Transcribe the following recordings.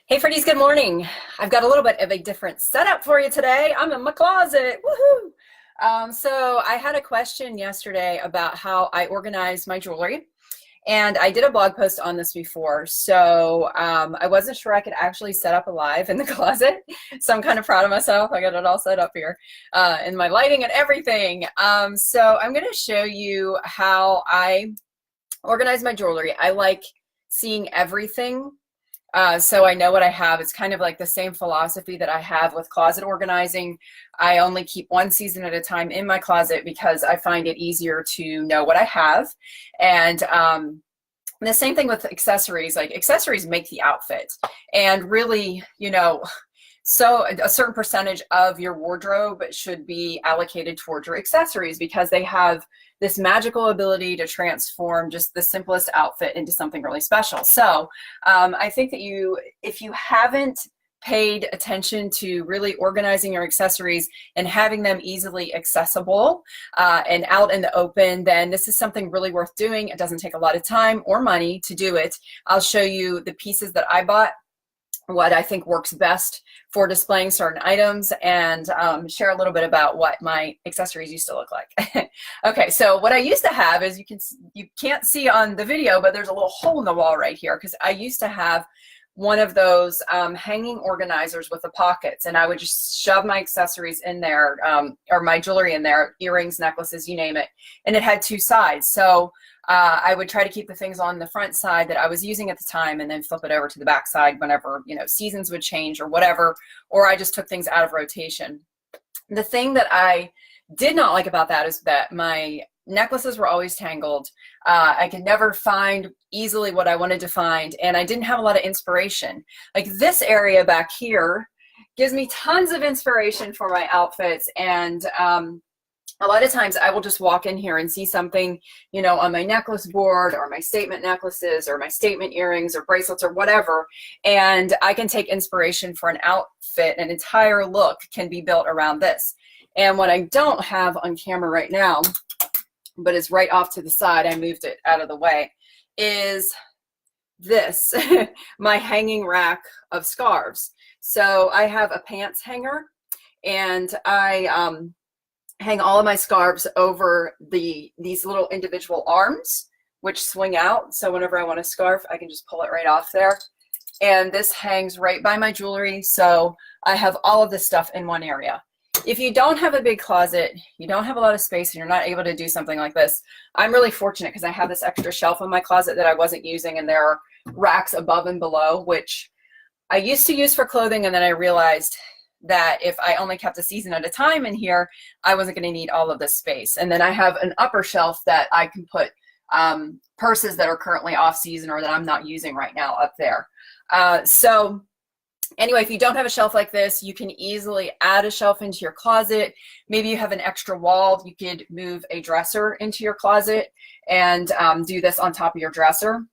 Hey Freddie's, good morning. I've got a little bit of a different setup for you today. I'm in my closet, woohoo! So I had a question yesterday about how I organize my jewelry, and I did a blog post on this before, so I wasn't sure I could actually set up a live in the closet, so I'm kind of proud of myself. I got it all set up here, and my lighting and everything. So I'm going to show you how I organize my jewelry. I like seeing everything so I know what I have. It's kind of like the same philosophy that I have with closet organizing. I only keep one season at a time in my closet because I find it easier to know what I have. And the same thing with accessories. Like, accessories make the outfit. And really, so a certain percentage of your wardrobe should be allocated toward your accessories because they have this magical ability to transform just the simplest outfit into something really special. So I think that if you haven't paid attention to really organizing your accessories and having them easily accessible and out in the open, then this is something really worth doing. It doesn't take a lot of time or money to do it. I'll show you the pieces that I bought, what I think works best for displaying certain items, and share a little bit about what my accessories used to look like. Okay, so what I used to have is, you can't see on the video, but there's a little hole in the wall right here because I used to have one of those hanging organizers with the pockets, and I would just shove my accessories in there, or my jewelry in there, earrings, necklaces, you name it, and it had two sides. So I would try to keep the things on the front side that I was using at the time and then flip it over to the back side whenever, seasons would change or whatever, or I just took things out of rotation. The thing that I did not like about that is that my necklaces were always tangled. I could never find easily what I wanted to find, and I didn't have a lot of inspiration. Like, this area back here gives me tons of inspiration for my outfits, and a lot of times I will just walk in here and see something, on my necklace board or my statement necklaces or my statement earrings or bracelets or whatever, and I can take inspiration for an outfit. An entire look can be built around this. And what I don't have on camera right now, but is right off to the side, I moved it out of the way, is this, my hanging rack of scarves. So I have a pants hanger, and I hang all of my scarves over these little individual arms, which swing out. So whenever I want a scarf, I can just pull it right off there. And this hangs right by my jewelry. So I have all of this stuff in one area. If you don't have a big closet, you don't have a lot of space, and you're not able to do something like this, I'm really fortunate because I have this extra shelf in my closet that I wasn't using, and there are racks above and below, which I used to use for clothing, and then I realized that if I only kept a season at a time in here, I wasn't going to need all of this space. And then I have an upper shelf that I can put purses that are currently off season or that I'm not using right now up there. So anyway, if you don't have a shelf like this, you can easily add a shelf into your closet. Maybe you have an extra wall. You could move a dresser into your closet and do this on top of your dresser.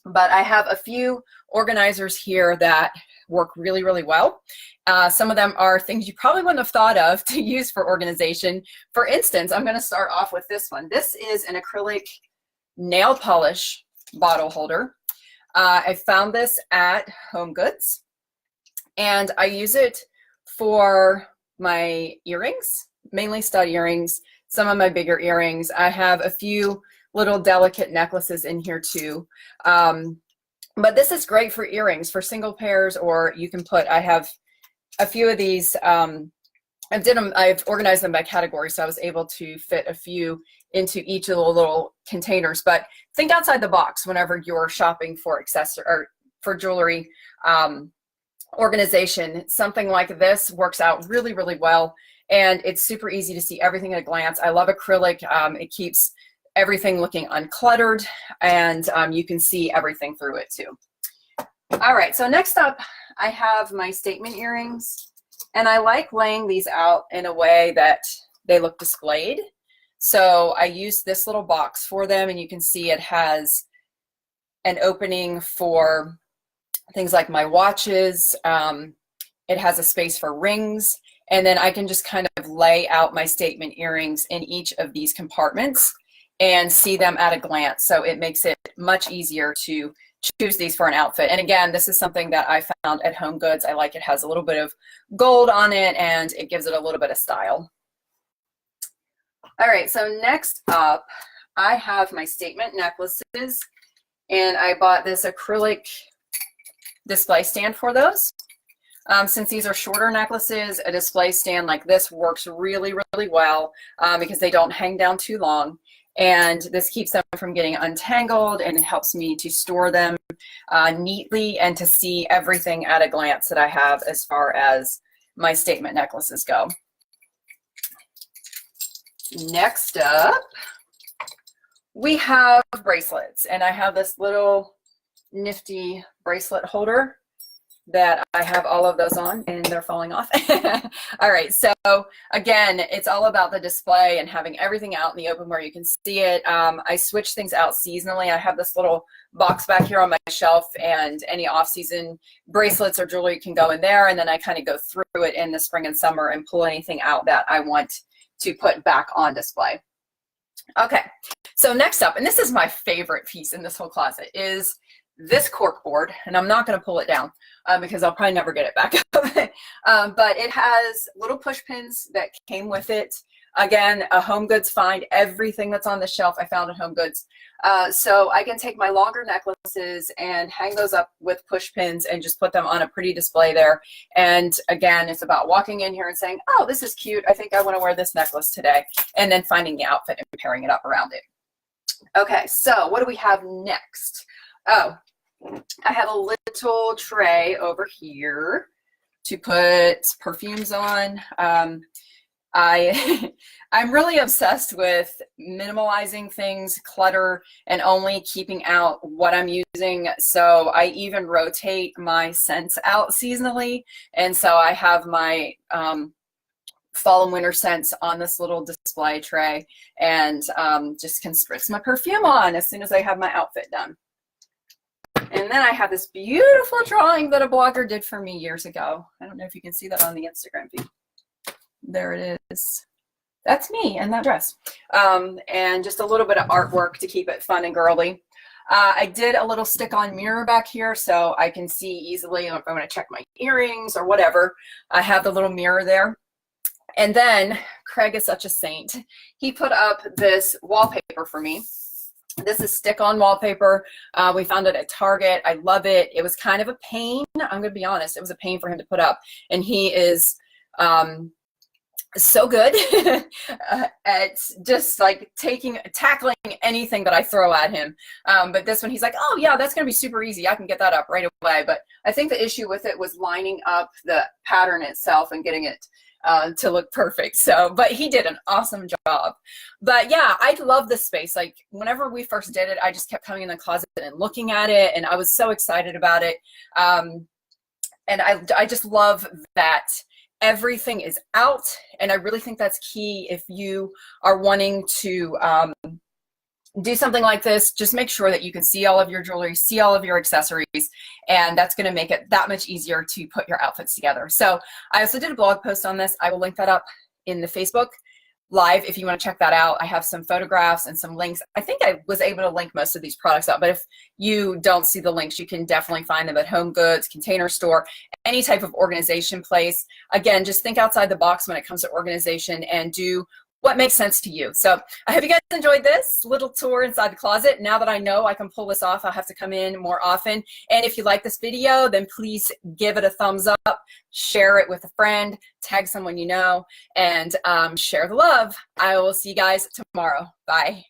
But I have a few organizers here that work really, really well. Some of them are things you probably wouldn't have thought of to use for organization. For instance, I'm going to start off with this one. This is an acrylic nail polish bottle holder. I found this at Home Goods, and I use it for my earrings, mainly stud earrings, some of my bigger earrings. I have a few little delicate necklaces in here too. But this is great for earrings, for single pairs, or you can put, I have a few of these, I've organized them by category, so I was able to fit a few into each of the little containers. But think outside the box whenever you're shopping for accessory or for jewelry organization. Something like this works out really, really well, and it's super easy to see everything at a glance. I love acrylic. It keeps everything looking uncluttered, and you can see everything through it too. All right, so next up, I have my statement earrings, and I like laying these out in a way that they look displayed. So I use this little box for them, and you can see it has an opening for things like my watches. It has a space for rings, and then I can just kind of lay out my statement earrings in each of these compartments and see them at a glance. So it makes it much easier to choose these for an outfit. And again, this is something that I found at Home Goods. I like it has a little bit of gold on it and it gives it a little bit of style. All right, so next up, I have my statement necklaces, and I bought this acrylic display stand for those. Since these are shorter necklaces, a display stand like this works really, really well because they don't hang down too long. And this keeps them from getting untangled, and it helps me to store them neatly and to see everything at a glance that I have as far as my statement necklaces go. Next up, we have bracelets, and I have this little nifty bracelet holder that I have all of those on, and they're falling off. All right, so again, it's all about the display and having everything out in the open where you can see it. I switch things out seasonally. I have this little box back here on my shelf, and any off-season bracelets or jewelry can go in there, and then I kind of go through it in the spring and summer and pull anything out that I want to put back on display. Okay, so next up, and this is my favorite piece in this whole closet, is this cork board, and I'm not going to pull it down because I'll probably never get it back up. But it has little push pins that came with it. Again, a Home Goods find. Everything that's on the shelf I found at Home Goods. So I can take my longer necklaces and hang those up with push pins and just put them on a pretty display there. And again, it's about walking in here and saying, oh, this is cute. I think I want to wear this necklace today. And then finding the outfit and pairing it up around it. Okay, so what do we have next? Oh, I have a little tray over here to put perfumes on. I'm really obsessed with minimalizing things, clutter, and only keeping out what I'm using. So I even rotate my scents out seasonally. And so I have my fall and winter scents on this little display tray, and just can spritz my perfume on as soon as I have my outfit done. And then I have this beautiful drawing that a blogger did for me years ago. I don't know if you can see that on the Instagram feed. There it is. That's me in that dress. And just a little bit of artwork to keep it fun and girly. I did a little stick-on mirror back here so I can see easily if I want to check my earrings or whatever. I have the little mirror there. And then Craig is such a saint. He put up this wallpaper for me. This is stick-on wallpaper. We found it at Target. I love it. It was kind of a pain. I'm going to be honest. It was a pain for him to put up. And he is so good at just like tackling anything that I throw at him. But this one, he's like, oh yeah, that's going to be super easy. I can get that up right away. But I think the issue with it was lining up the pattern itself and getting it to look perfect. So, but he did an awesome job. But yeah, I love this space. Like whenever we first did it, I just kept coming in the closet and looking at it, and I was so excited about it. And I just love that everything is out, and I really think that's key if you are wanting to do something like this. Just make sure that you can see all of your jewelry, see all of your accessories, and that's going to make it that much easier to put your outfits together. So I also did a blog post on this. I will link that up in the Facebook Live if you want to check that out. I have some photographs and some links. I think I was able to link most of these products up, but if you don't see the links, you can definitely find them at Home Goods, Container Store, any type of organization place. Again, just think outside the box when it comes to organization and do what makes sense to you. So I hope you guys enjoyed this little tour inside the closet. Now that I know I can pull this off, I'll have to come in more often. And if you like this video, then please give it a thumbs up, share it with a friend, tag someone you know, and share the love. I will see you guys tomorrow. Bye.